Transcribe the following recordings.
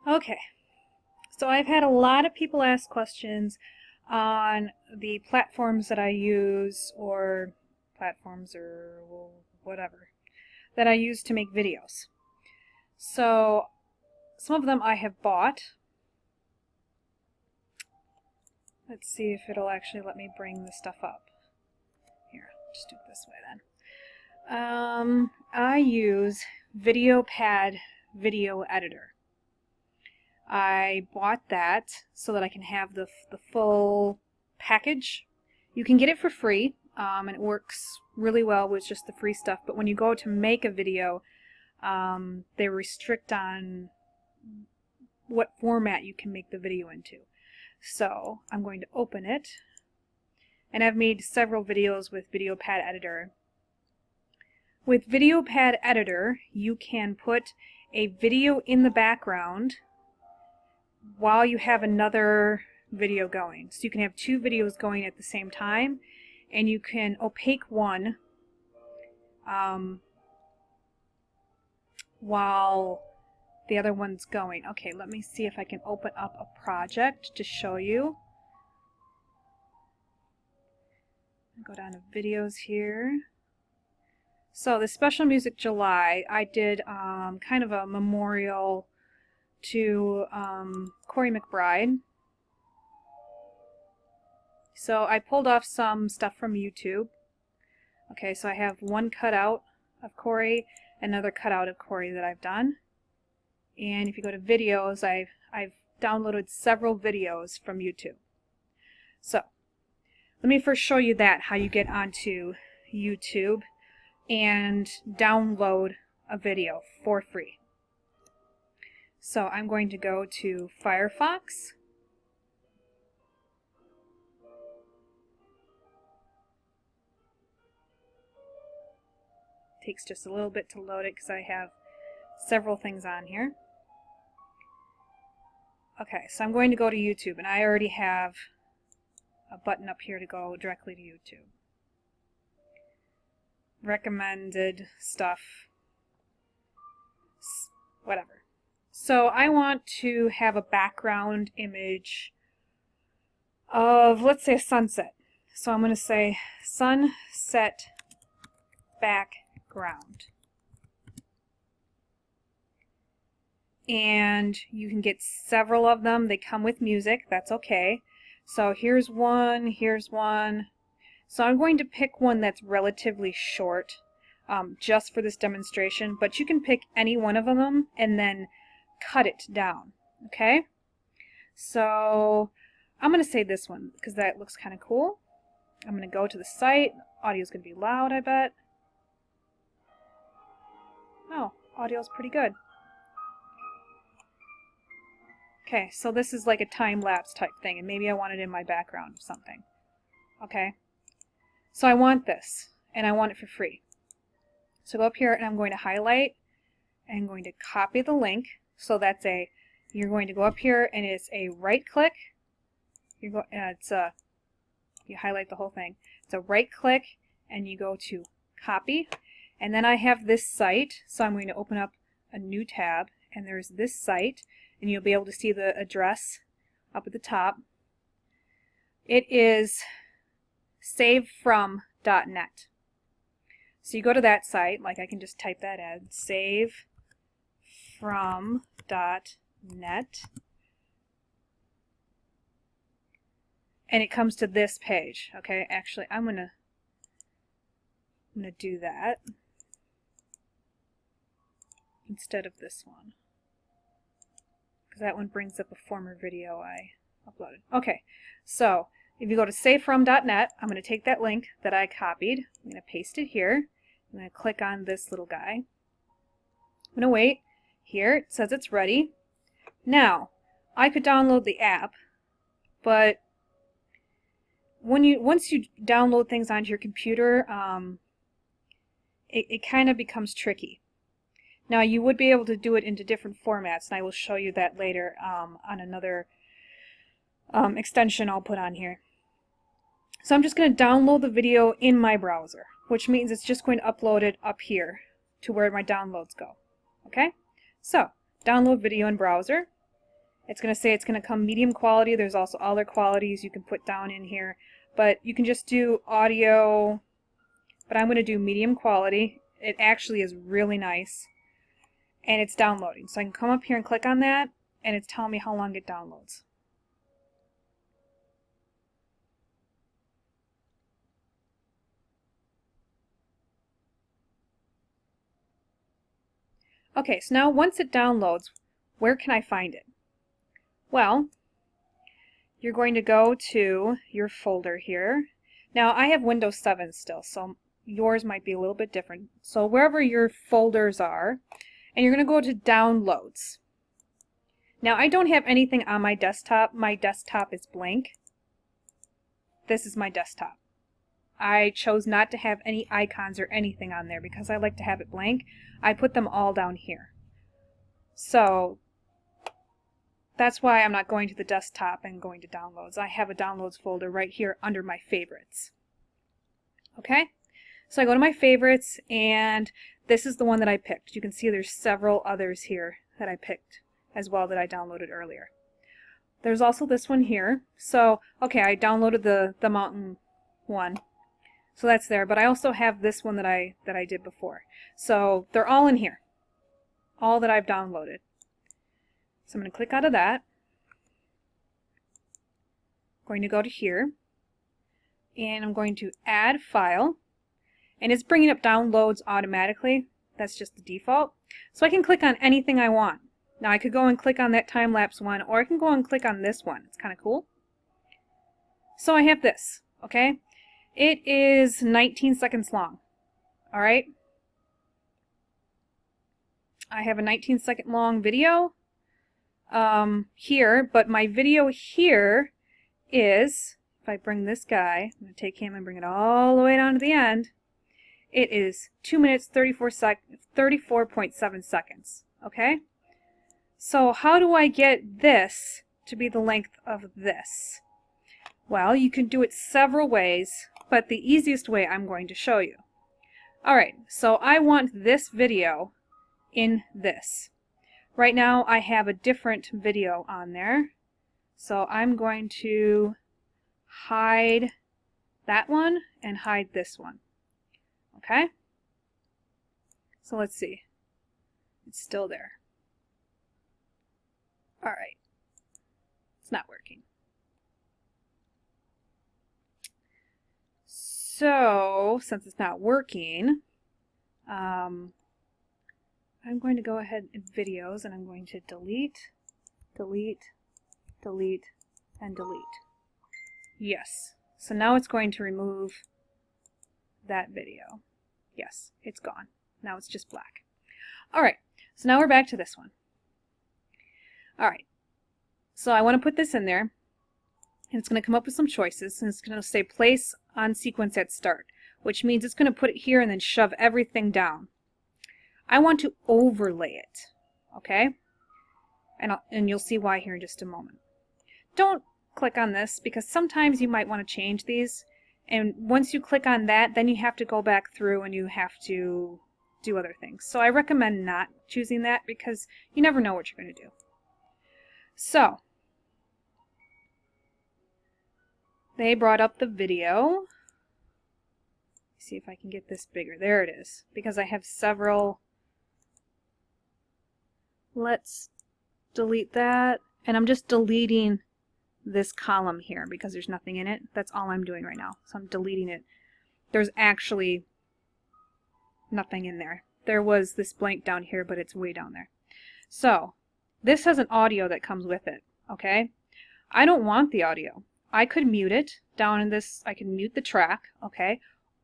Okay, so I've had a lot of people ask questions on the platforms that I use, or platforms or whatever, that I use to make videos. So some of them I have bought. Let's see if it'll actually let me bring the stuff up. Here, just do it this way then. I use VideoPad Video Editor. I bought that so that I can have the full package. You can get it for free, and it works really well with just the free stuff, but when you go to make a video, they restrict on what format you can make the video into. So I'm going to open it, and I've made several videos with VideoPad Editor. With VideoPad Editor, you can put a video in the background while you have another video going. So you can have two videos going at the same time, and you can opaque one while the other one's going. Okay, let me see if I can open up a project to show you. Go down to videos here. So the Special Music July, I did kind of a memorial to Corey McBride. So I pulled off some stuff from YouTube. Okay, so I have one cutout of Corey, another cutout of Corey that I've done. And if you go to videos, I've downloaded several videos from YouTube. So let me first show you how you get onto YouTube and download a video for free. So I'm going to go to Firefox. Takes just a little bit to load it because I have several things on here. Okay, so I'm going to go to YouTube, and I already have a button up here to go directly to YouTube. Recommended stuff, whatever. So I want to have a background image of, let's say, a sunset. So I'm going to say sunset background. And you can get several of them. They come with music. That's okay. So here's one, here's one. So I'm going to pick one that's relatively short just for this demonstration, but you can pick any one of them and then cut it down. Okay? So I'm going to say this one because that looks kind of cool. I'm going to go to the site. Audio's going to be loud, I bet. Oh, audio's pretty good. Okay, so this is like a time-lapse type thing, and maybe I want it in my background or something. Okay, so I want this, and I want it for free. So go up here, and I'm going to highlight, and I'm going to copy the link. So that's you're going to go up here, and it's a right-click. You highlight the whole thing. It's a right-click, and you go to copy, and then I have this site, so I'm going to open up a new tab, and there's this site. And you'll be able to see the address up at the top. It is savefrom.net. So you go to that site, like I can just type that in, savefrom.net. And it comes to this page. Okay, actually I'm gonna do that instead of this one, that one brings up a former video I uploaded. Okay, so if you go to savefrom.net, I'm going to take that link that I copied. I'm going to paste it here. I'm going to click on this little guy. I'm going to wait. Here, it says it's ready. Now, I could download the app, but once you download things onto your computer, it kind of becomes tricky. Now you would be able to do it into different formats, and I will show you that later on another extension I'll put on here. So I'm just going to download the video in my browser, which means it's just going to upload it up here to where my downloads go. Okay? So, download video in browser. It's going to say it's going to come medium quality. There's also other qualities you can put down in here. But you can just do audio, but I'm going to do medium quality. It actually is really nice. And it's downloading. So I can come up here and click on that, and it's telling me how long it downloads. Okay, so now once it downloads, where can I find it? Well, you're going to go to your folder here. Now I have Windows 7 still, so yours might be a little bit different. So wherever your folders are, and you're going to go to Downloads. Now I don't have anything on my desktop. My desktop is blank. This is my desktop. I chose not to have any icons or anything on there because I like to have it blank. I put them all down here. So that's why I'm not going to the desktop and going to Downloads. I have a Downloads folder right here under my favorites. Okay? So I go to my favorites, and this is the one that I picked. You can see there's several others here that I picked as well that I downloaded earlier. There's also this one here. So, okay, I downloaded the mountain one. So that's there, but I also have this one that I did before. So they're all in here. All that I've downloaded. So I'm going to click out of that. I'm going to go to here, and I'm going to add file, and it's bringing up downloads automatically. That's just the default. So I can click on anything I want. Now I could go and click on that time-lapse one, or I can go and click on this one. It's kind of cool. So I have this, okay? It is 19 seconds long. All right? I have a 19-second long video here, but my video here is, if I bring this guy, I'm going to take him and bring it all the way down to the end, it is 2 minutes, 34.7 seconds. Okay? So how do I get this to be the length of this? Well, you can do it several ways, but the easiest way I'm going to show you. Alright, so I want this video in this. Right now I have a different video on there, so I'm going to hide that one and hide this one. Okay? So let's see. It's still there. Alright. It's not working. So, since it's not working, I'm going to go ahead in videos, and I'm going to delete, delete, delete, and delete. Yes. So now it's going to remove that video. Yes, it's gone. Now it's just black. Alright, so now we're back to this one. Alright, so I want to put this in there, and it's going to come up with some choices, and it's going to say place on sequence at start, which means it's going to put it here and then shove everything down. I want to overlay it, okay? And you'll see why here in just a moment. Don't click on this, because sometimes you might want to change these, and once you click on that, then you have to go back through and you have to do other things. So I recommend not choosing that, because you never know what you're going to do. So, they brought up the video. See if I can get this bigger. There it is, because I have several. Let's delete that, and I'm just deleting this column here because there's nothing in it. That's all I'm doing right now. So I'm deleting it. There's actually nothing in there. There was this blank down here, but it's way down there. So this has an audio that comes with it, okay? I don't want the audio. I could mute it down in this. I can mute the track, okay?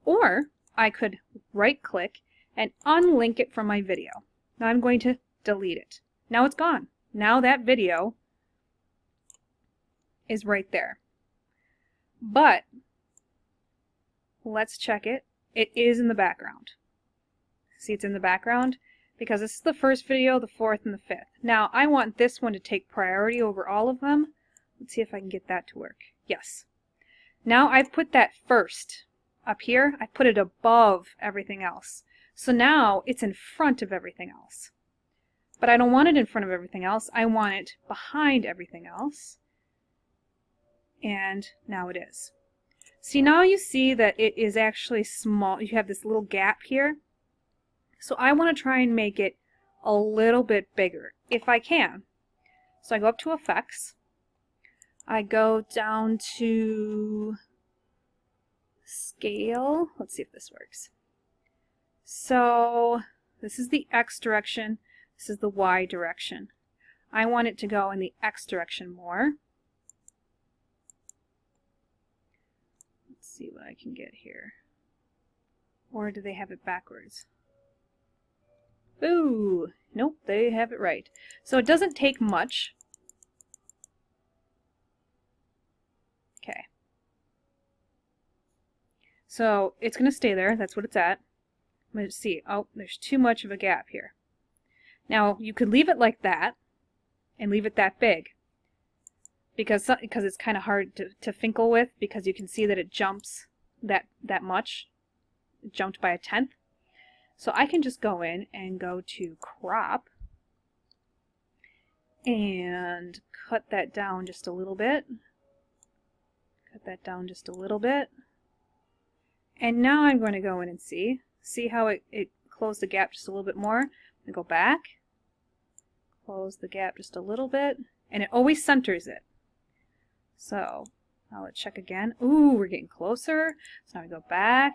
Or I could right click and unlink it from my video. Now I'm going to delete it. Now it's gone. Now that video is right there. But let's check it. It is in the background. See, it's in the background because this is the first video, the fourth, and the fifth. Now I want this one to take priority over all of them. Let's see if I can get that to work. Yes. Now I've put that first up here. I put it above everything else. So now it's in front of everything else. But I don't want it in front of everything else. I want it behind everything else. And now it is. See, now you see that it is actually small. You have this little gap here. So I want to try and make it a little bit bigger, if I can. So I go up to Effects. I go down to Scale. Let's see if this works. So this is the X direction. This is the Y direction. I want it to go in the X direction more. Let's see what I can get here. Or do they have it backwards? Ooh, nope, they have it right. So it doesn't take much. Okay. So it's going to stay there. That's what it's at. I'm going to see. Oh, there's too much of a gap here. Now, you could leave it like that and leave it that big because it's kind of hard to finkle with, because you can see that it jumps that much. It jumped by 1/10. So I can just go in and go to Crop and cut that down just a little bit. Cut that down just a little bit. And now I'm going to go in and see how it closed the gap just a little bit more. I'm going to go back, close the gap just a little bit, and it always centers it. So now let's check again. Ooh, we're getting closer. So now we go back,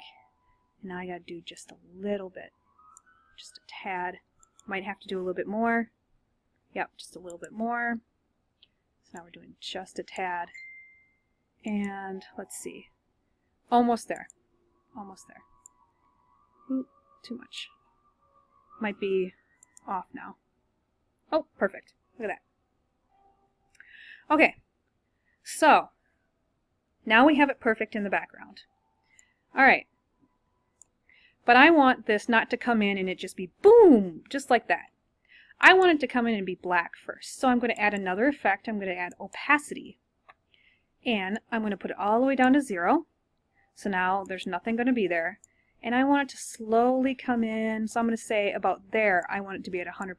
and now I got to do just a little bit, just a tad. Might have to do a little bit more. Yep, just a little bit more. So now we're doing just a tad. And let's see. Almost there. Almost there. Ooh, too much. Might be off now. Oh, perfect. Look at that. Okay. So, now we have it perfect in the background. Alright. But I want this not to come in and it just be boom, just like that. I want it to come in and be black first. So I'm going to add another effect. I'm going to add opacity. And I'm going to put it all the way down to 0. So now there's nothing going to be there. And I want it to slowly come in. So I'm going to say about there, I want it to be at 100%.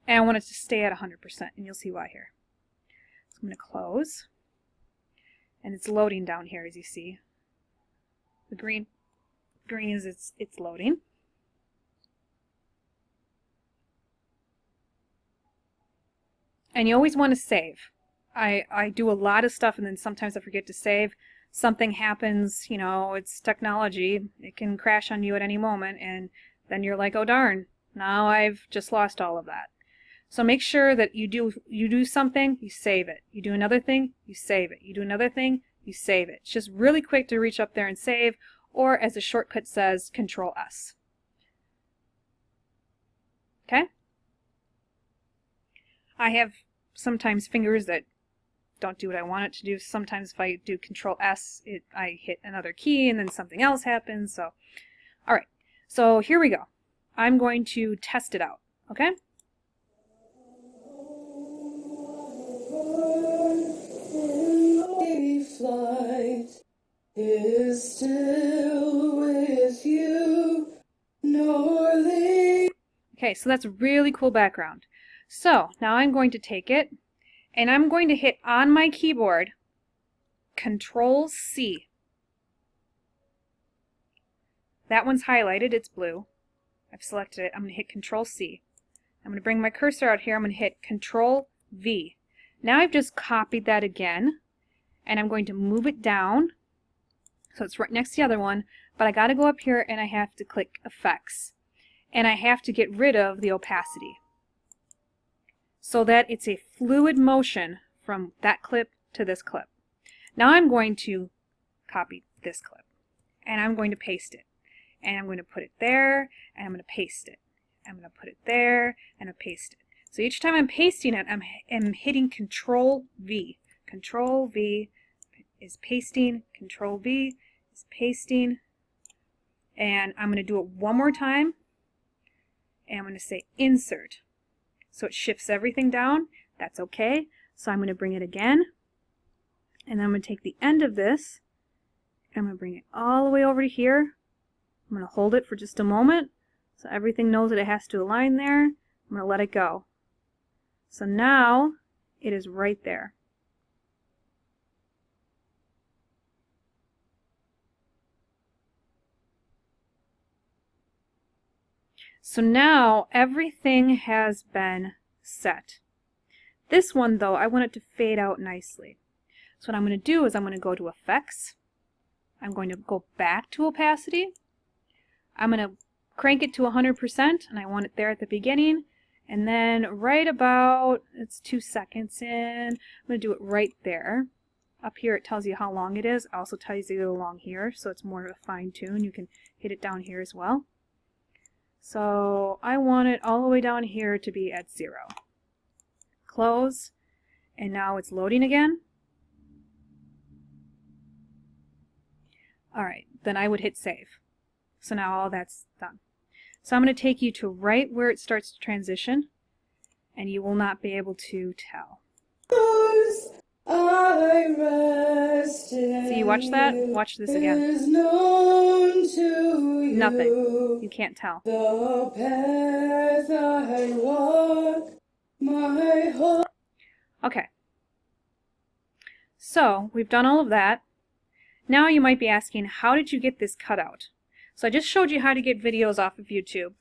And I want it to stay at 100%. And you'll see why here. So I'm going to close. And it's loading down here, as you see. The green is it's loading. And you always want to save. I do a lot of stuff and then sometimes I forget to save. Something happens, you know, it's technology. It can crash on you at any moment and then you're like, oh darn, now I've just lost all of that. So make sure that you do something, you save it. You do another thing, you save it. You do another thing, you save it. It's just really quick to reach up there and save, or as the shortcut says, Control S. Okay? I have sometimes fingers that don't do what I want it to do. Sometimes if I do Control S, I hit another key and then something else happens. So, all right. So here we go. I'm going to test it out. Okay? Flight is still with you, northing. Okay, so that's a really cool background. So now I'm going to take it and I'm going to hit on my keyboard Control C. That one's highlighted, it's blue. I've selected it. I'm going to hit Control C. I'm going to bring my cursor out here. I'm going to hit Control V. Now I've just copied that again. And I'm going to move it down, so it's right next to the other one, but I got to go up here and I have to click Effects. And I have to get rid of the opacity so that it's a fluid motion from that clip to this clip. Now I'm going to copy this clip, and I'm going to paste it. And I'm going to put it there, and I'm going to paste it. I'm going to put it there, and I'll paste it. So each time I'm pasting it, I'm hitting Control V. Control V is pasting, Control V is pasting, and I'm going to do it one more time, and I'm going to say Insert. So it shifts everything down. That's okay. So I'm going to bring it again, and then I'm going to take the end of this, and I'm going to bring it all the way over to here. I'm going to hold it for just a moment So everything knows that it has to align there. I'm going to let it go. So now it is right there. So now everything has been set. This one though, I want it to fade out nicely. So what I'm going to do is I'm going to go to Effects. I'm going to go back to Opacity. I'm going to crank it to 100%, and I want it there at the beginning. And then right about, it's 2 seconds in, I'm going to do it right there. Up here it tells you how long it is. It also tells you along here, so it's more of a fine tune. You can hit it down here as well. So I want it all the way down here to be at 0. Close, and now it's loading again. Alright, then I would hit save. So now all that's done. So I'm going to take you to right where it starts to transition, and you will not be able to tell. So you watch that? Watch this again. Nothing. You can't tell. The path I walk, my whole... Okay. So we've done all of that. Now you might be asking, how did you get this cutout? So I just showed you how to get videos off of YouTube.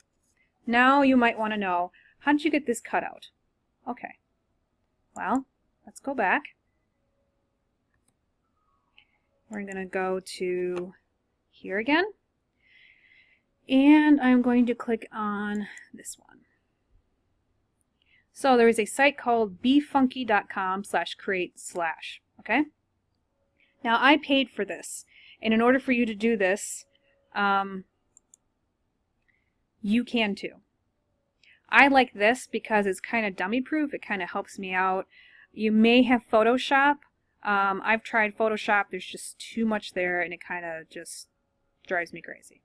Now you might want to know, how did you get this cutout? Okay. Well, let's go back. We're going to go to here again. And I'm going to click on this one. So there is a site called befunky.com/create/. Okay? Now I paid for this. And in order for you to do this, you can too. I like this because it's kind of dummy proof. It kind of helps me out. You may have Photoshop. I've tried Photoshop. There's just too much there and it kind of just drives me crazy.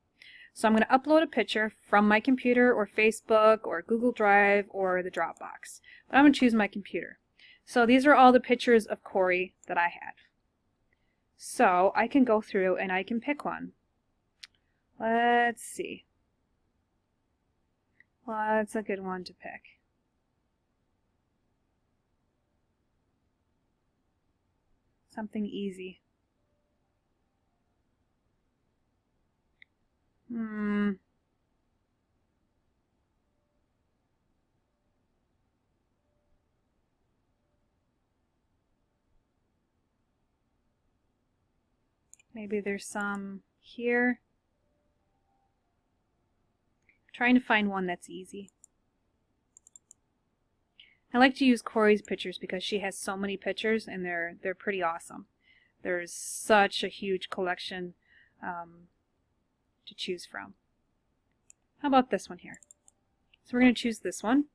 So I'm going to upload a picture from my computer or Facebook or Google Drive or the Dropbox. But I'm going to choose my computer. So these are all the pictures of Corey that I had. So I can go through and I can pick one. Let's see. What's a good one to pick? Something easy. Maybe there's some here. Trying to find one that's easy. I like to use Corey's pictures because she has so many pictures and they're pretty awesome. There's such a huge collection to choose from. How about this one here? So we're going to choose this one.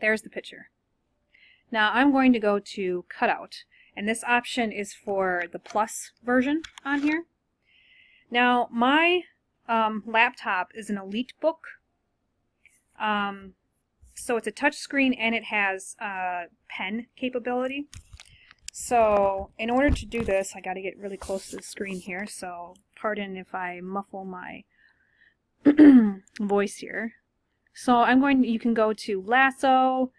There's the picture. Now I'm going to go to cutout, and this option is for the plus version on here. Now my laptop is an EliteBook, so it's a touch screen and it has pen capability. So in order to do this, I got to get really close to the screen here, so pardon if I muffle my voice here. So you can go to lasso,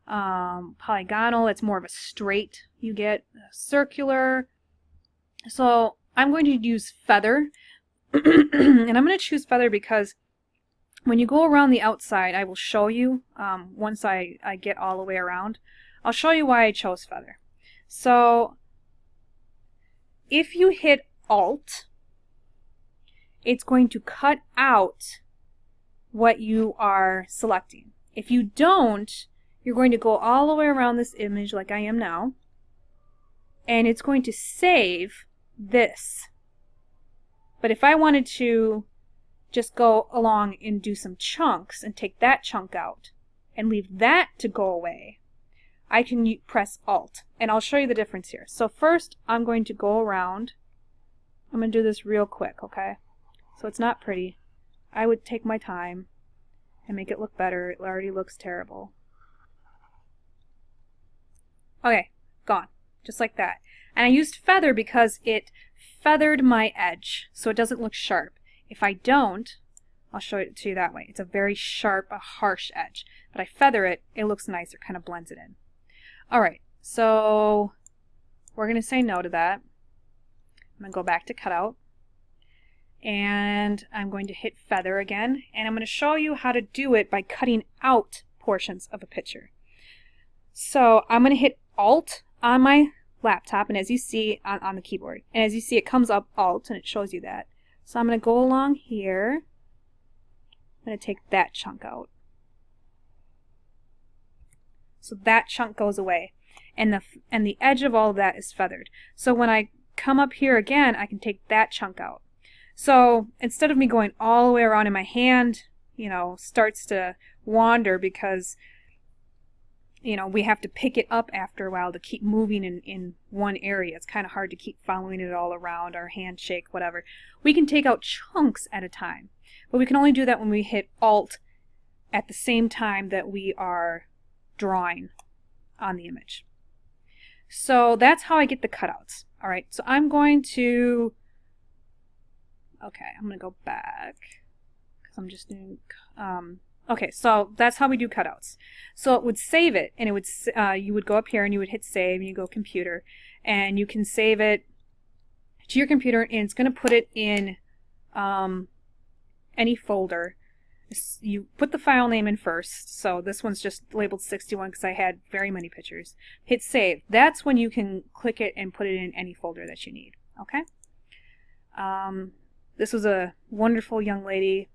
polygonal, it's more of a straight, you get circular. So I'm going to use feather, and I'm going to choose feather because when you go around the outside, I will show you, once I get all the way around, I'll show you why I chose feather. So if you hit Alt, it's going to cut out what you are selecting. If you don't, you're going to go all the way around this image like I am now, and it's going to save this. But if I wanted to just go along and do some chunks and take that chunk out and leave that to go away, I can press Alt, and I'll show you the difference here. So first I'm going to go around. I'm going to do this real quick, okay? So it's not pretty. I would take my time and make it look better. It already looks terrible. Okay, gone. just like that. And I used feather because it feathered my edge, so it doesn't look sharp. If I don't, I'll show it to you that way. It's a very sharp, a harsh edge. But I feather it, it looks nicer, kind of blends it in. Alright, so we're going to say no to that. I'm going to go back to cutout. And I'm going to hit feather again. And I'm going to show you how to do it by cutting out portions of a picture. So I'm going to hit Alt on my laptop, and as you see on the keyboard, and as you see it comes up Alt and it shows you that. So I'm going to go along here. I'm going to take that chunk out. So that chunk goes away, and the edge of all of that is feathered. So when I come up here again, I can take that chunk out. So instead of me going all the way around, and my hand, you know, starts to wander because, you know, we have to pick it up after a while to keep moving in one area. It's kind of hard to keep following it all around, our handshake, whatever. We can take out chunks at a time, but we can only do that when we hit Alt at the same time that we are drawing on the image. So that's how I get the cutouts. All right, so I'm going to, okay, I'm going to go back because I'm just doing, okay, so that's how we do cutouts. So it would save it, and it would you would go up here and you would hit save, and you go computer, and you can save it to your computer, and it's going to put it in any folder. You put the file name in first, so this one's just labeled 61 because I had very many pictures. Hit save. That's when you can click it and put it in any folder that you need. Okay. This was a wonderful young lady.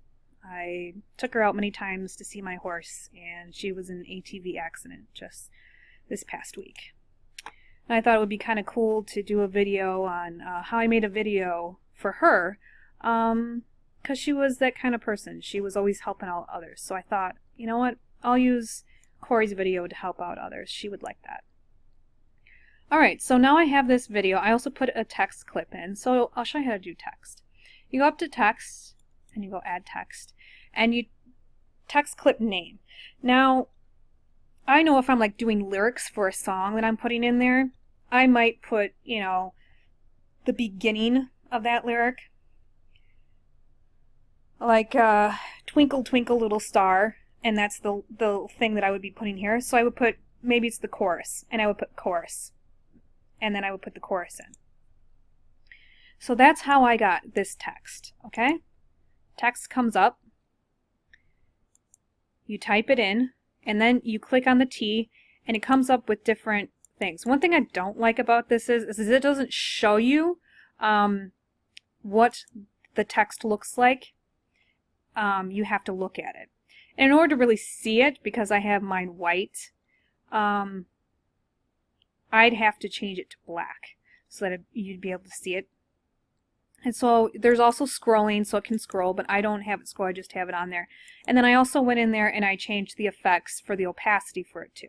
I took her out many times to see my horse, and she was in an ATV accident just this past week. And I thought it would be kind of cool to do a video on how I made a video for her, because she was that kind of person. She was always helping out others. So I thought, you know what, I'll use Corey's video to help out others. She would like that. Alright, so now I have this video. I also put a text clip in, so I'll show you how to do text. You go up to text, and you go add text, and you text clip name. Now, I know if I'm like doing lyrics for a song that I'm putting in there, I might put, you know, the beginning of that lyric, like Twinkle Twinkle Little Star, and that's the thing that I would be putting here. So I would put, maybe it's the chorus, and I would put chorus, and then I would put the chorus in. So that's how I got this text, okay? Text comes up, you type it in, and then you click on the T, and it comes up with different things. One thing I don't like about this is it doesn't show you what the text looks like. You have to look at it. And in order to really see it, because I have mine white, I'd have to change it to black so that you'd be able to see it. And so there's also scrolling, so it can scroll, but I don't have it scroll, I just have it on there. And then I also went in there and I changed the effects for the opacity for it too.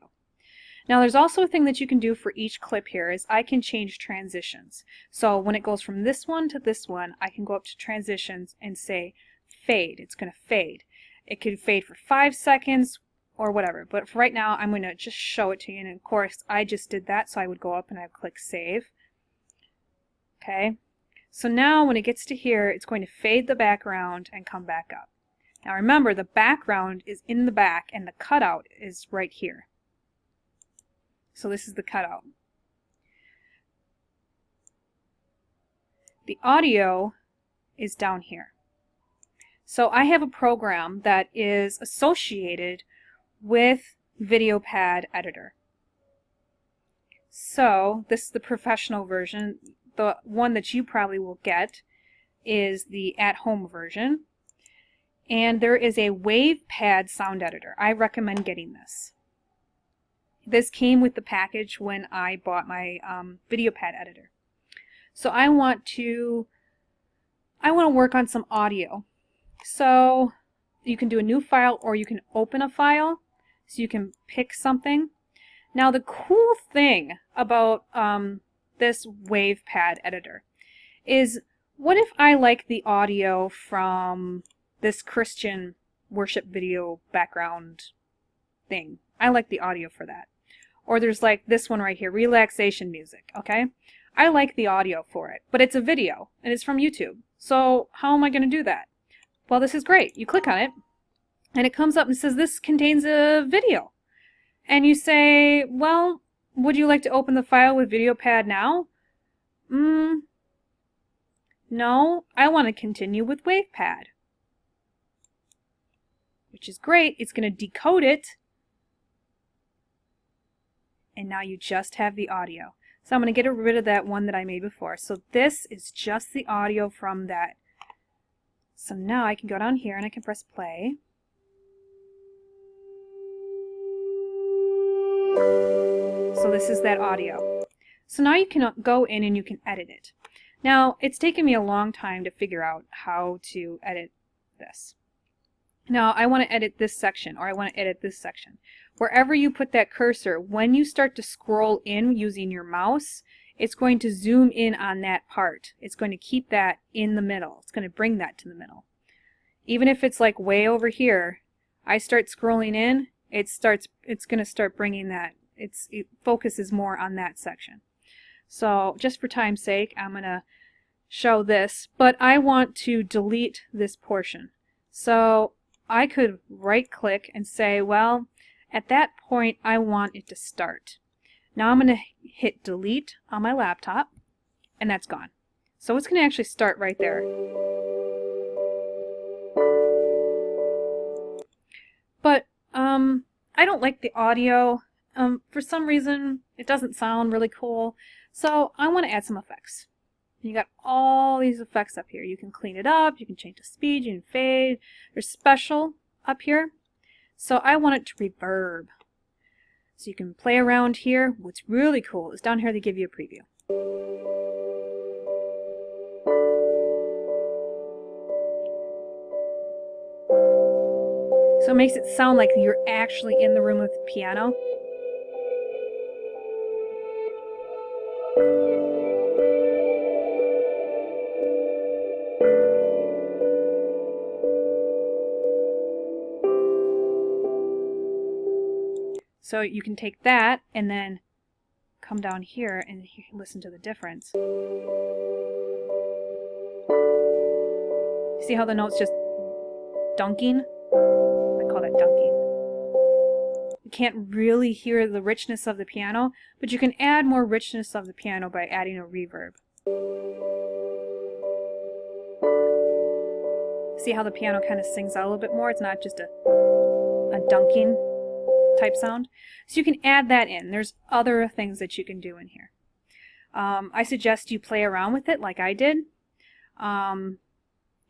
Now there's also a thing that you can do for each clip here is I can change transitions. So when it goes from this one to this one, I can go up to transitions and say fade. It's going to fade. It could fade for 5 seconds or whatever, but for right now I'm going to just show it to you, and of course I just did that, so I would go up and I would click save. Okay. So now when it gets to here, it's going to fade the background and come back up. Now remember, the background is in the back and the cutout is right here. So this is the cutout. The audio is down here. So I have a program that is associated with VideoPad Editor. So this is the professional version. The one that you probably will get is the at-home version. And there is a WavePad sound editor. I recommend getting this. This came with the package when I bought my VideoPad editor. So I want to work on some audio. So you can do a new file, or you can open a file. So you can pick something. Now the cool thing about this WavePad editor is, what if I like the audio from this Christian worship video background thing? I like the audio for that. Or there's like this one right here, relaxation music, okay? I like the audio for it, but it's a video and it's from YouTube. So how am I going to do that? Well, this is great. You click on it and it comes up and says this contains a video. And you say, well, would you like to open the file with VideoPad now? No, I want to continue with WavePad. Which is great. It's going to decode it. And now you just have the audio. So I'm going to get rid of that one that I made before. So this is just the audio from that. So now I can go down here and I can press play. So this is that audio. So now you can go in and you can edit it. Now, it's taken me a long time to figure out how to edit this. Now, I want to edit this section, or I want to edit this section. Wherever you put that cursor, when you start to scroll in using your mouse, it's going to zoom in on that part. It's going to keep that in the middle. It's going to bring that to the middle. Even if it's like way over here, I start scrolling in, it's going to start bringing that. It focuses more on that section. So just for time's sake, I'm going to show this, but I want to delete this portion. So I could right click and say, well, at that point I want it to start. Now I'm going to hit delete on my laptop and that's gone. So it's going to actually start right there. But I don't like the audio. For some reason it doesn't sound really cool. So I want to add some effects. You got all these effects up here. You can clean it up, you can change the speed, you can fade. There's special up here. So I want it to reverb. So you can play around here. What's really cool is down here they give you a preview. So it makes it sound like you're actually in the room with the piano. So you can take that and then come down here and you can listen to the difference. See how the note's just dunking? I call that dunking. You can't really hear the richness of the piano, but you can add more richness of the piano by adding a reverb. See how the piano kind of sings out a little bit more? It's not just a dunking type sound. So you can add that in. There's other things that you can do in here. I suggest you play around with it like I did. And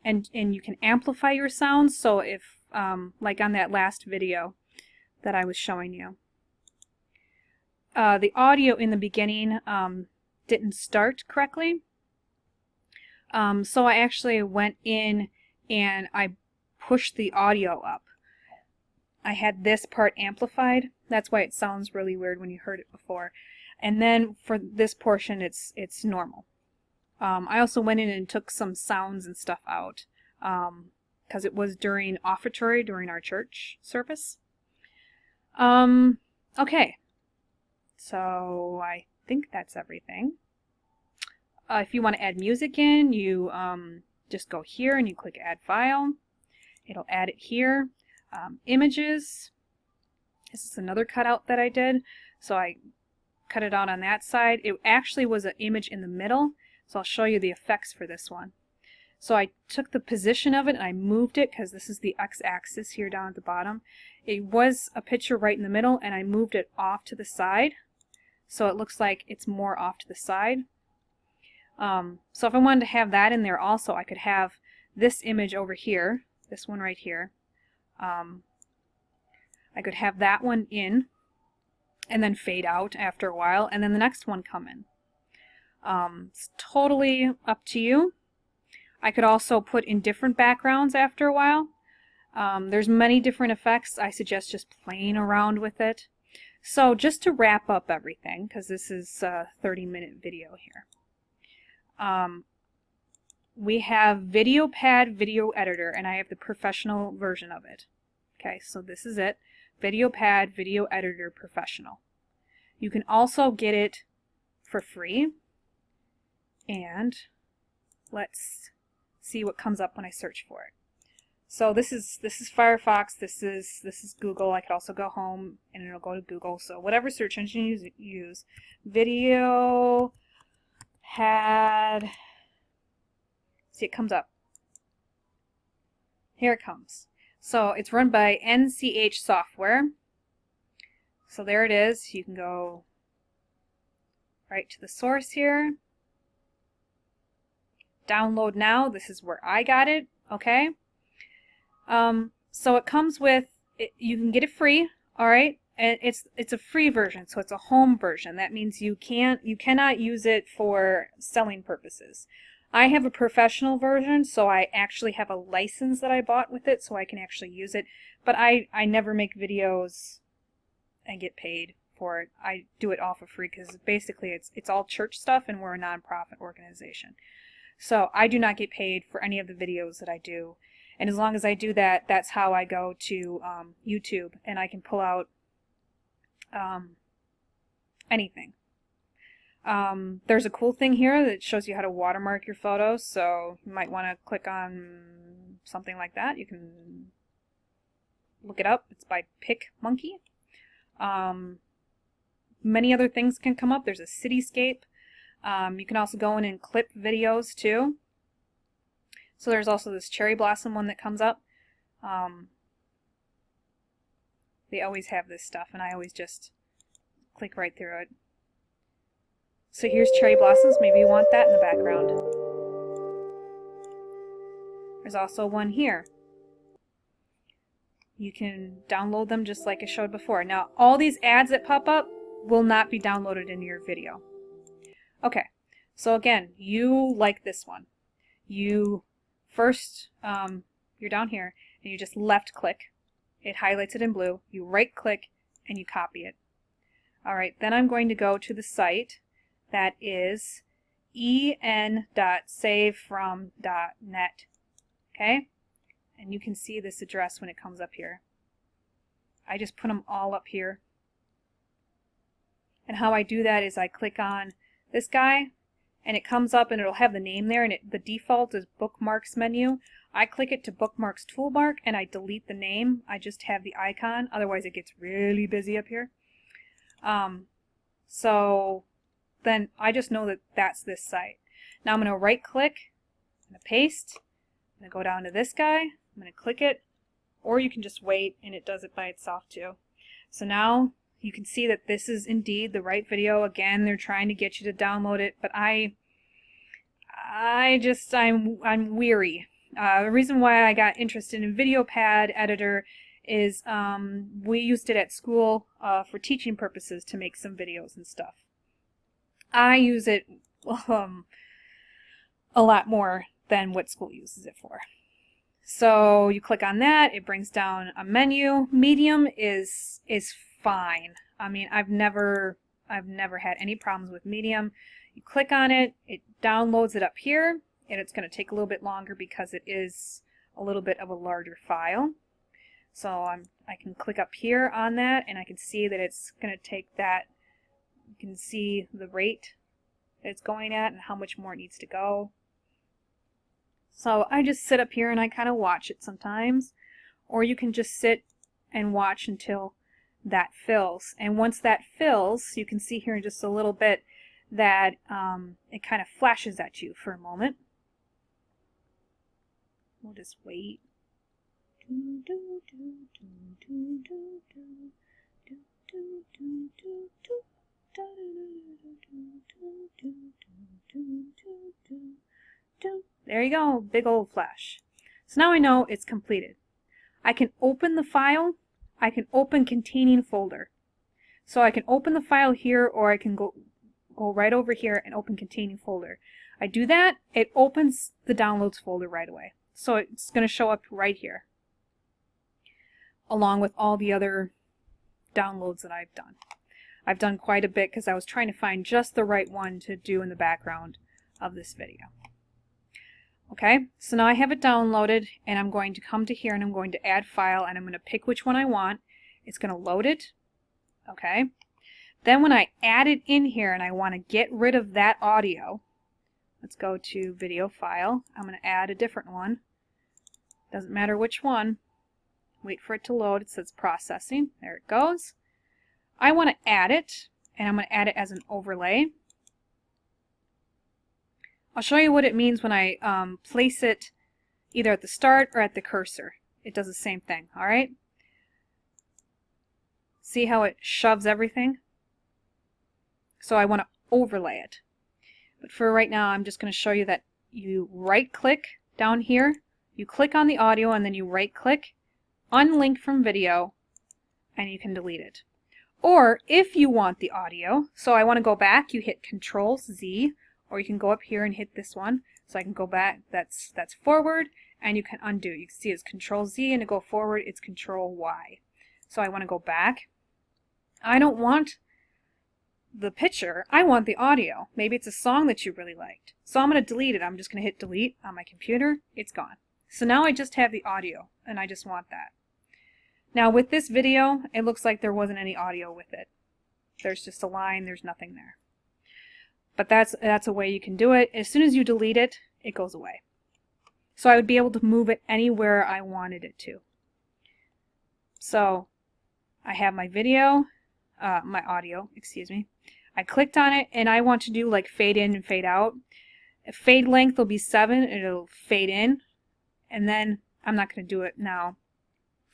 you can amplify your sounds. So if, like on that last video that I was showing you, the audio in the beginning didn't start correctly. So I actually went in and I pushed the audio up. I had this part amplified. That's why it sounds really weird when you heard it before. And then for this portion, it's normal. I also went in and took some sounds and stuff out because it was during offertory, during our church service. Okay, so I think that's everything. If you want to add music in, you just go here and you click Add File. It'll add it here. Images. This is another cutout that I did. So I cut it out on that side. It actually was an image in the middle. So I'll show you the effects for this one. So I took the position of it and I moved it because this is the x-axis here down at the bottom. It was a picture right in the middle and I moved it off to the side. So it looks like it's more off to the side. So if I wanted to have that in there also, I could have this image over here, this one right here. I could have that one in and then fade out after a while and then the next one come in. It's totally up to you. I could also put in different backgrounds after a while. There's many different effects. I suggest just playing around with it. So just to wrap up everything, because this is a 30-minute video here. We have VideoPad Video Editor, and I have the professional version of it. Okay, so this is it. VideoPad Video Editor Professional. You can also get it for free. And let's see what comes up when I search for it. So this is Firefox, this is Google. I could also go home and it'll go to Google. So whatever search engine you use, video had, see, it comes up. Here it comes. So it's run by NCH Software. So there it is. You can go right to the source here. Download now. This is where I got it. Okay. So it comes with, you can get it free, all right? And it's a free version, so it's a home version. That means you cannot use it for selling purposes. I have a professional version, so I actually have a license that I bought with it, so I can actually use it. But I never make videos and get paid for it. I do it all for free because basically it's all church stuff, and we're a nonprofit organization. So I do not get paid for any of the videos that I do. And as long as I do that, that's how I go to YouTube, and I can pull out anything. There's a cool thing here that shows you how to watermark your photos, so you might want to click on something like that. You can look it up. It's by PicMonkey. Many other things can come up. There's a cityscape. You can also go in and clip videos too. So there's also this cherry blossom one that comes up. They always have this stuff, and I always just click right through it. So here's cherry blossoms. Maybe you want that in the background. There's also one here. You can download them just like I showed before. Now, all these ads that pop up will not be downloaded into your video. Okay, so again, you like this one. You first, you're down here, and you just left click. It highlights it in blue. You right click, and you copy it. Alright, then I'm going to go to the site that is en.savefrom.net. Okay? And you can see this address when it comes up here. I just put them all up here. And how I do that is I click on this guy, and it comes up and it'll have the name there, and the default is bookmarks menu. I click it to bookmarks toolbar and I delete the name. I just have the icon, otherwise it gets really busy up here. So then I just know that that's this site. Now I'm going to right click, I'm going to paste, I'm going to go down to this guy, I'm going to click it, or you can just wait and it does it by itself too. So now you can see that this is indeed the right video. Again, they're trying to get you to download it, but I'm weary. The reason why I got interested in VideoPad Editor is we used it at school for teaching purposes to make some videos and stuff. I use it a lot more than what school uses it for. So you click on that, it brings down a menu. Medium is fine. I mean, I've never had any problems with Medium. You click on it, it downloads it up here, and it's going to take a little bit longer because it is a little bit of a larger file. So I can click up here on that, and I can see that it's going to take that. You can see the rate that it's going at and how much more it needs to go. So I just sit up here and I kind of watch it sometimes, or you can just sit and watch until that fills. And once that fills, you can see here in just a little bit that it kind of flashes at you for a moment. We'll just wait. There you go, big old flash. So now I know it's completed. I can open the file, I can open containing folder. So I can open the file here, or I can go right over here and open containing folder. I do that, it opens the downloads folder right away. So it's going to show up right here, along with all the other downloads that I've done. I've done quite a bit because I was trying to find just the right one to do in the background of this video. Okay, so now I have it downloaded, and I'm going to come to here and I'm going to add file, and I'm going to pick which one I want. It's going to load it. Okay, Then when I add it in here and I want to get rid of that audio, let's go to video file. I'm going to add a different one. Doesn't matter which one. Wait for it to load. It says processing. There it goes. I want to add it, and I'm going to add it as an overlay. I'll show you what it means when I place it either at the start or at the cursor. It does the same thing, all right? See how it shoves everything? So I want to overlay it. But for right now, I'm just going to show you that you right-click down here, you click on the audio, and then you right-click, unlink from video, and you can delete it. Or if you want the audio, so I want to go back, you hit Control-Z, or you can go up here and hit this one. So I can go back, that's forward, and you can undo. You can see it's Control-Z, and to go forward, it's Control-Y. So I want to go back. I don't want the picture, I want the audio. Maybe it's a song that you really liked. So I'm going to delete it. I'm just going to hit delete on my computer. It's gone. So now I just have the audio, and I just want that. Now with this video, it looks like there wasn't any audio with it. There's just a line, there's nothing there. But that's a way you can do it. As soon as you delete it, it goes away. So I would be able to move it anywhere I wanted it to. So I have my video, my audio, excuse me. I clicked on it, and I want to do like fade in and fade out. Fade length will be 7, and it'll fade in, and then I'm not going to do it now.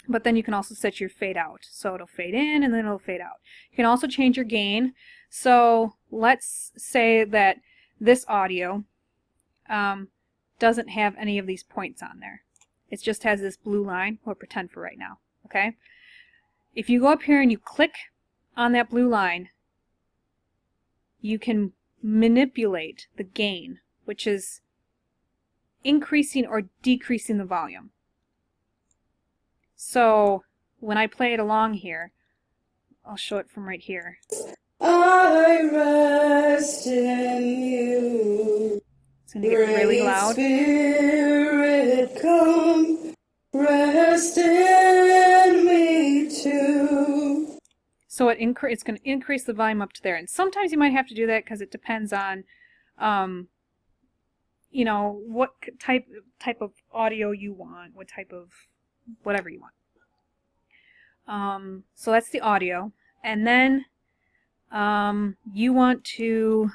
But then you can also set your fade out. So it'll fade in, and then it'll fade out. You can also change your gain. So let's say that this audio doesn't have any of these points on there. It just has this blue line. We'll pretend for right now, okay? If you go up here and you click on that blue line, you can manipulate the gain, which is increasing or decreasing the volume. So when I play it along here, I'll show it from right here. I rest in you. It's going to get really loud. Spirit, come, rest in me too. So it's going to increase the volume up to there. And sometimes you might have to do that because it depends on, you know, what type of audio you want, what type of whatever you want. So that's the audio. And then you want to,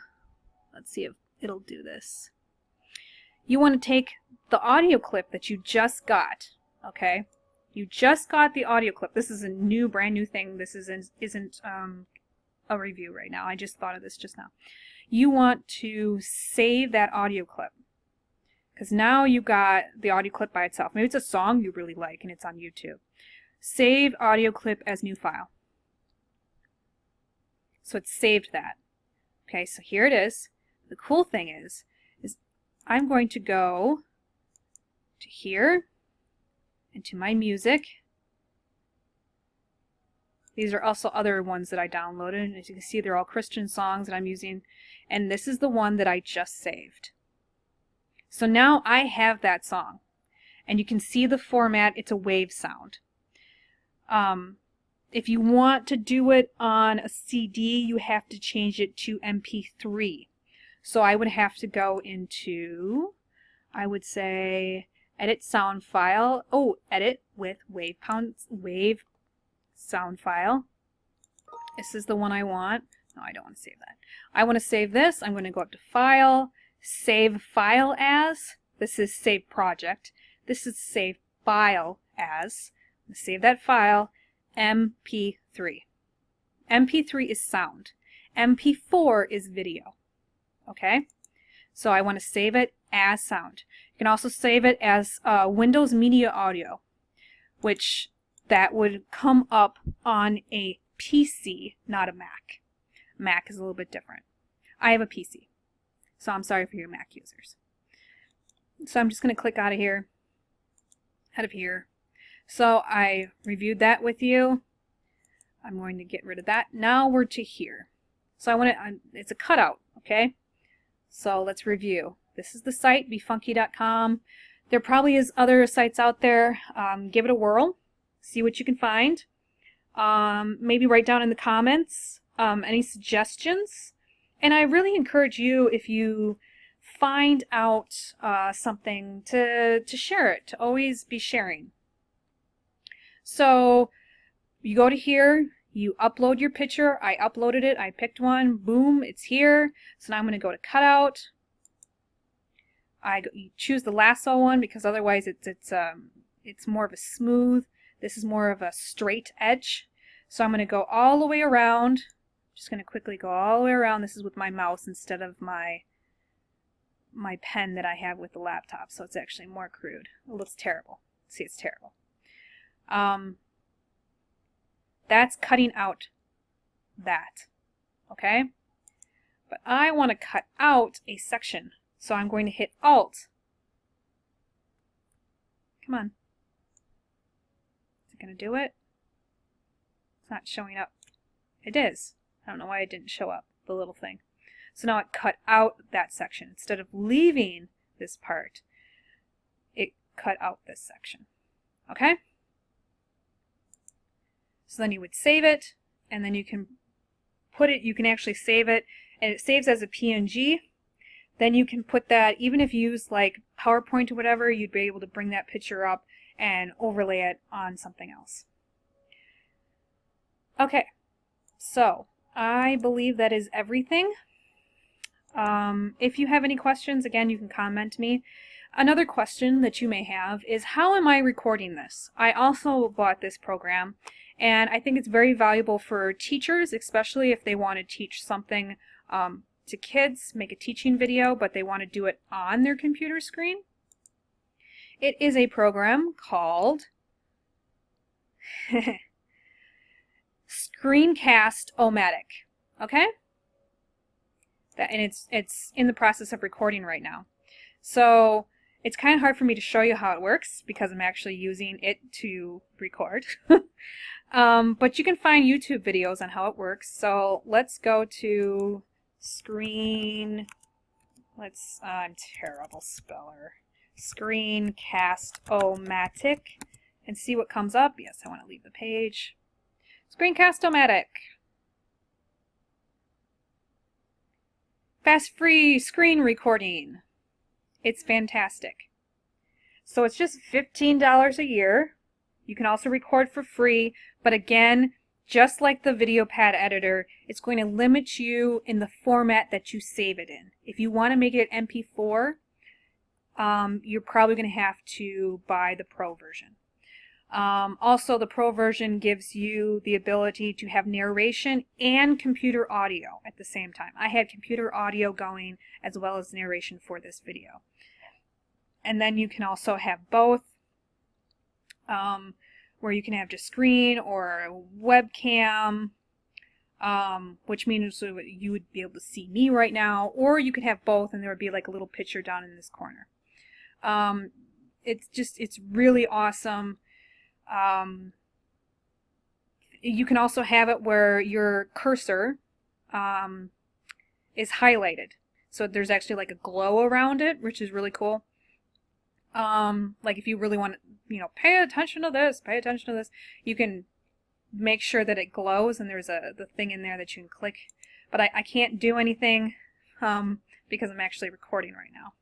let's see if it'll do this. You want to take the audio clip that you just got, okay? You just got the audio clip. This is a brand new thing. This isn't a review right now. I just thought of this just now. You want to save that audio clip, because now you got the audio clip by itself. Maybe it's a song you really like and it's on YouTube. Save audio clip as new file. So it's saved that. Okay, so here it is. The cool thing is I'm going to go to here and to my music. These are also other ones that I downloaded, and as you can see, they're all Christian songs that I'm using, and this is the one that I just saved. So now I have that song, and you can see the format. It's a wave sound. If you want to do it on a CD, you have to change it to MP3. So I would have to go into, I would say, edit sound file. Oh, edit with wave sound file. This is the one I want. No, I don't want to save that. I want to save this. I'm going to go up to File, Save File As. This is Save Project. This is Save File As. I'm going to save that file, MP3. MP3 is sound. MP4 is video. Okay? So I want to save it as sound. You can also save it as Windows Media Audio, which that would come up on a PC, not a Mac. Mac is a little bit different. I have a PC, so I'm sorry for your Mac users. So I'm just going to click out of here, So I reviewed that with you. I'm going to get rid of that. Now we're to here. So I want to, it's a cutout, okay? So let's review. This is the site, befunky.com. There probably is other sites out there. Give it a whirl. See what you can find. Maybe write down in the comments any suggestions. And I really encourage you, if you find out something, to share it, to always be sharing. So you go to here, you upload your picture. I uploaded it, I picked one, boom, it's here. So now I'm going to go to cutout. You choose the lasso one because otherwise it's more of a smooth. This is more of a straight edge. So I'm going to go all the way around. Just going to quickly go all the way around. This is with my mouse instead of my pen that I have with the laptop, so it's actually more crude. It looks terrible. See, it's terrible. That's cutting out that, okay? But I want to cut out a section, so I'm going to hit Alt. Come on. Is it going to do it? It's not showing up. It is. I don't know why it didn't show up, the little thing. So now it cut out that section. Instead of leaving this part, it cut out this section. Okay? So then you would save it, and then you can you can actually save it, and it saves as a PNG. Then you can put that, even if you use like PowerPoint or whatever, you'd be able to bring that picture up and overlay it on something else. Okay, so I believe that is everything. If you have any questions, again, you can comment me. Another question that you may have is, how am I recording this? I also bought this program, and I think it's very valuable for teachers, especially if they want to teach something to kids, make a teaching video, but they want to do it on their computer screen. It is a program called Screencast-O-Matic, okay? And it's in the process of recording right now. So it's kind of hard for me to show you how it works because I'm actually using it to record. But you can find YouTube videos on how it works. So let's go to I'm terrible speller. Screencast-O-Matic and see what comes up. Yes, I want to leave the page. Screencast-O-Matic. Fast free screen recording. It's fantastic. So it's just $15 a year. You can also record for free, but again, just like the video pad editor, it's going to limit you in the format that you save it in. If you want to make it MP4, you're probably going to have to buy the Pro version. Also, the Pro version gives you the ability to have narration and computer audio at the same time. I had computer audio going as well as narration for this video. And then you can also have both, where you can have just screen or a webcam, which means you would be able to see me right now, or you could have both and there would be like a little picture down in this corner. It's really awesome. You can also have it where your cursor is highlighted. So there's actually like a glow around it, which is really cool. Like if you really want to, pay attention to this, you can make sure that it glows and there's the thing in there that you can click. But I can't do anything because I'm actually recording right now.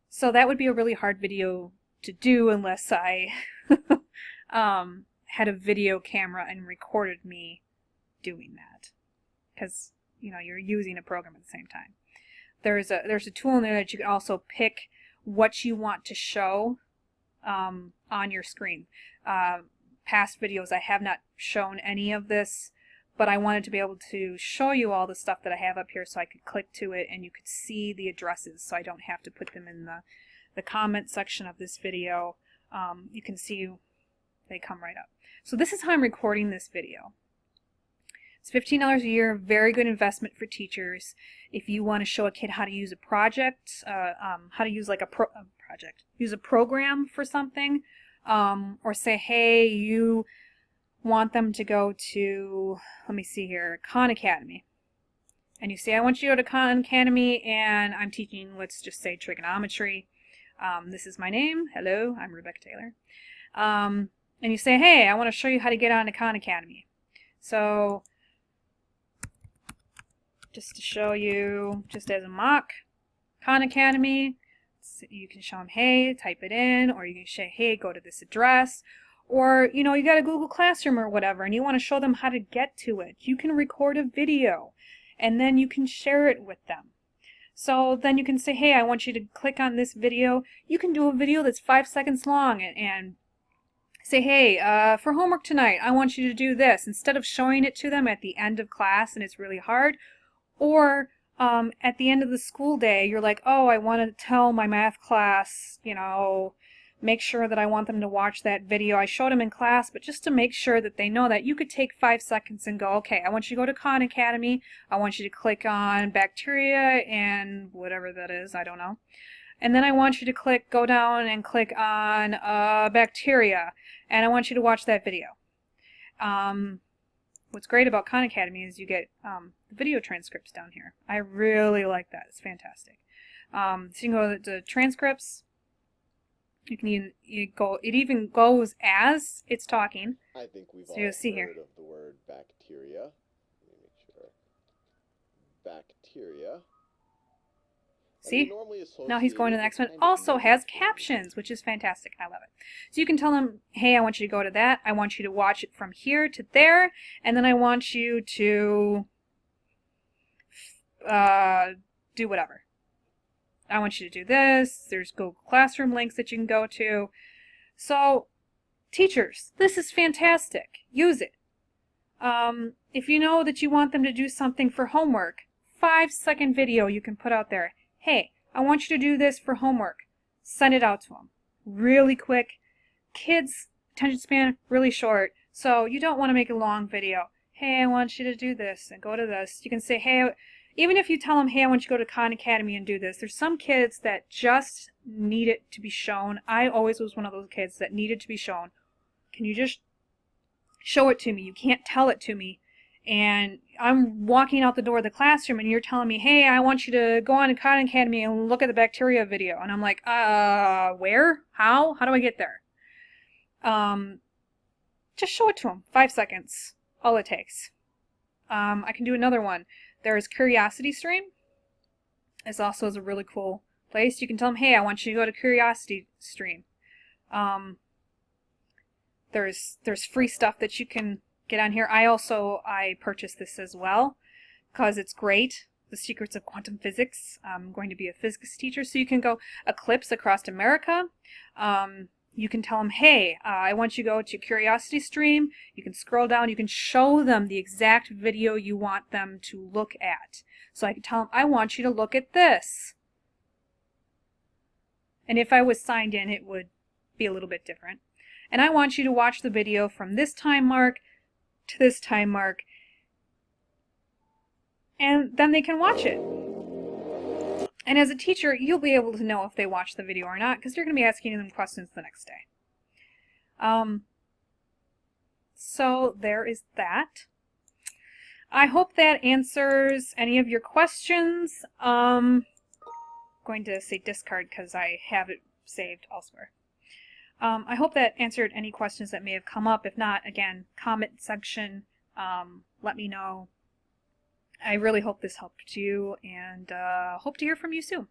So that would be a really hard video to do unless I had a video camera and recorded me doing that. Because, you're using a program at the same time. There's a tool in there that you can also pick what you want to show on your screen. Past videos I have not shown any of this, but I wanted to be able to show you all the stuff that I have up here so I could click to it and you could see the addresses so I don't have to put them in the comment section of this video. You can see they come right up. So this is how I'm recording this video. It's $15 a year, very good investment for teachers. If you want to show a kid how to use a project, how to use like use a program for something, or say, hey, you want them to go to, let me see here, Khan Academy. And you say, I want you to go to Khan Academy and I'm teaching, let's just say, trigonometry. This is my name. Hello, I'm Rebekah Taylor. and you say, hey, I want to show you how to get on Khan Academy. So just to show you, just as a mock, Khan Academy, you can show them, hey, type it in, or you can say, hey, go to this address, or, you know, you got a Google Classroom or whatever, and you want to show them how to get to it. You can record a video, and then you can share it with them. So then you can say, hey, I want you to click on this video. You can do a video that's 5 seconds long and say, hey, for homework tonight, I want you to do this, instead of showing it to them at the end of class and it's really hard. Or at the end of the school day, you're like, oh, I want to tell my math class, you know, make sure that I want them to watch that video. I showed them in class, but just to make sure that they know that, you could take 5 seconds and go, okay, I want you to go to Khan Academy. I want you to click on bacteria and whatever that is, I don't know. And then I want you to go down and click on bacteria, and I want you to watch that video. What's great about Khan Academy is you get the video transcripts down here. I really like that. It's fantastic. So you can go to transcripts. You can it even goes as it's talking. I think we've so all you'll see heard here. of the word bacteria. Let me make sure. Bacteria. See? Now he's going to the next one. Also has captions, which is fantastic. I love it. So you can tell them, hey, I want you to go to that. I want you to watch it from here to there. And then I want you to do whatever. I want you to do this. There's Google Classroom links that you can go to. So, teachers, this is fantastic. Use it. If you know that you want them to do something for homework, 5-second video you can put out there. Hey, I want you to do this for homework. Send it out to them. Really quick. Kids' attention span, really short. So you don't want to make a long video. Hey, I want you to do this and go to this. You can say, hey, even if you tell them, hey, I want you to go to Khan Academy and do this. There's some kids that just need it to be shown. I always was one of those kids that needed to be shown. Can you just show it to me? You can't tell it to me. And I'm walking out the door of the classroom and you're telling me, hey, I want you to go on to Khan Academy and look at the bacteria video. And I'm like, where? How? How do I get there? Just show it to them. 5 seconds. All it takes. I can do another one. There's Curiosity Stream. This also is a really cool place. You can tell them, hey, I want you to go to Curiosity Stream. There's free stuff that you can get on here. I purchased this as well because it's great. The Secrets of Quantum Physics. I'm going to be a physics teacher, so you can go Eclipse Across America. You can tell them, hey, I want you to go to Curiosity Stream. You can scroll down. You can show them the exact video you want them to look at. So I can tell them, I want you to look at this. And if I was signed in, it would be a little bit different. And I want you to watch the video from this time mark to this time mark. And then they can watch it. And as a teacher, you'll be able to know if they watch the video or not, because you're going to be asking them questions the next day. So there is that. I hope that answers any of your questions. I'm going to say discard because I have it saved elsewhere. I hope that answered any questions that may have come up. If not, again, comment section, let me know. I really hope this helped you, and hope to hear from you soon.